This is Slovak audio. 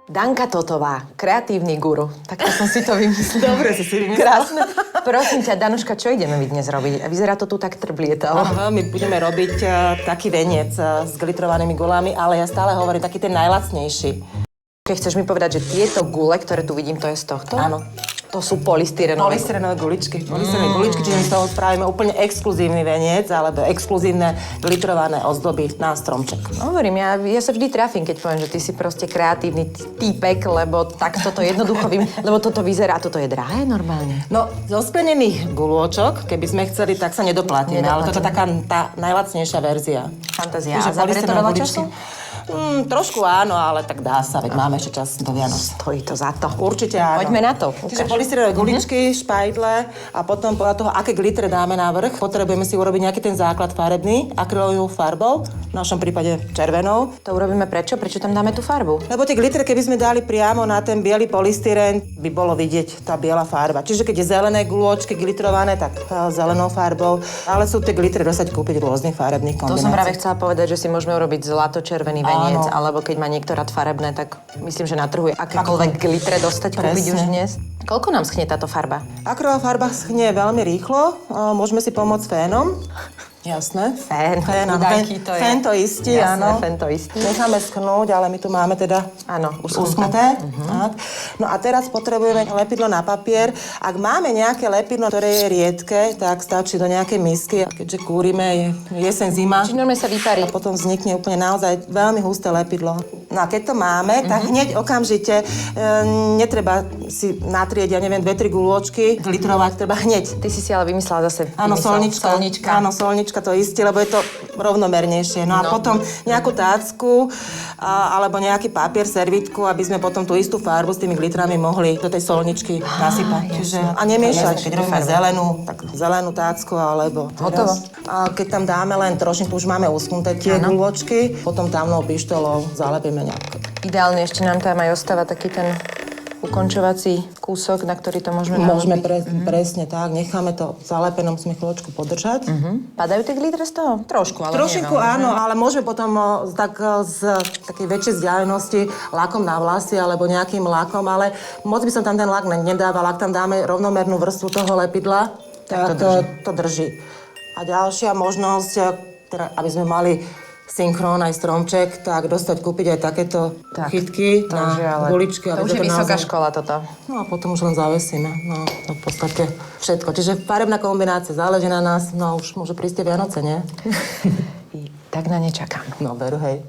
Danka Totová, kreatívny guru. Takto som si to vymyslela. Dobre si vymyslela. Krásne. Prosím ťa, Danuška, čo ideme my dnes robiť? Vyzerá to tu tak trblietalo. My budeme robiť taký veniec s glitrovanými gulami, ale ja stále hovorím taký ten najlacnejší. Keď chceš mi povedať, že tieto gule, ktoré tu vidím, to je z tohto? Áno. To sú polystyrenové. Polystyrenové guličky. Polystyrenové guličky, čiže z toho spravíme úplne exkluzívny veniec alebo exkluzívne glitrované ozdoby na stromček. Hovorím, ja sa vždy trafím, keď poviem, že ty si proste kreatívny týpek, lebo takto to jednoducho lebo toto vyzerá, toto je drahé normálne. No, zo sklenených gulôčok, keby sme chceli, tak sa nedoplatíme, ale toto je taká tá najlacnejšia verzia. Fantázia. Takže A zabere to veľa guličky. času? Trošku áno, ale tak dá sa, veď máme ešte čas do Vianoc. Stojí to za to. Určite áno. Poďme na to. Čiže polystyrové guličky, špajdle a potom podľa toho, aké glitre dáme na vrch, potrebujeme si urobiť nejaký ten základ farebný, akrylovou farbou, v našom prípade červenou. To urobíme prečo? Prečo tam dáme tú farbu? Lebo tie glitre, keby sme dali priamo na ten biely polystyren, by bolo vidieť tá biela farba. Čiže keď je zelené gulôčky glitrované, tak zelenou farbou, ale sú tie glitre dosať kúpiť v rôznych farebných To kombinácií. som práve chcela povedať, že si môžeme urobiť zlato-červený veniec, alebo keď má niekto rád farebné, tak myslím, že na trhu je akékoľvek glitre dostať, kúpiť už dnes. Koľko nám schnie táto farba? Akrylová farba schnie veľmi rýchlo, môžeme si pomôcť fénom. Jasné. Fén. Áno. Chudajký to je. Fén to istý, Jasné, áno. fén to istý. Necháme schnúť, ale my tu máme teda Áno, uschnuté. Tak. No a teraz potrebujeme lepidlo na papier. Ak máme nejaké lepidlo, ktoré je riedke, tak stačí do nejakej misky. A keďže kúrime, je jeseň, zima. Čiže normálne sa vyparí. A potom vznikne úplne naozaj veľmi husté lepidlo. No a keď to máme, tak hneď okamžite netreba si natrieť, ja neviem, 2-3 gulôčky, glitrovať, treba hneď. Ty si ale vymyslela zase. Áno, solnička. Áno, solnička to isté, lebo je to rovnomernejšie. No a potom nejakú tácku alebo nejaký papier, servitku, aby sme potom tú istú farbu s tými glitrami mohli do tej solničky nasypať. Čiže, a nemiešať. Keď robíme zelenú, tak zelenú tácku alebo... Hotovo. A keď tam dáme len trošinku, už máme uschnuté tie gulôčky, potom tamnou pištolou zalepíme nejako. Ideálne ešte nám tam aj ostáva taký ten ukončovací kúsok, na ktorý to môžeme Môžeme naložiť. presne tak, necháme to zalepenom, musíme chvíľočku podržať. Padajú tie glitre z toho? Trošku, ale Trošinku nie veľmi. áno, ale môžeme potom z takej väčšej vzdialenosti lakom na vlasy alebo nejakým lakom, ale moc by som tam ten lak nedávala. Ak tam dáme rovnomernú vrstvu toho lepidla, tak to drží. A ďalšia možnosť, teda, aby sme mali synchron aj stromček, tak dostať kúpiť aj takéto chytky na guličky. To už je vysoká škola toto. No a potom už len zavesíme. No, to v podstate všetko. Čiže farebná kombinácia záleží na nás. No už môžu prísť tie Vianoce, nie? Tak na ne čakám. No veru, hej.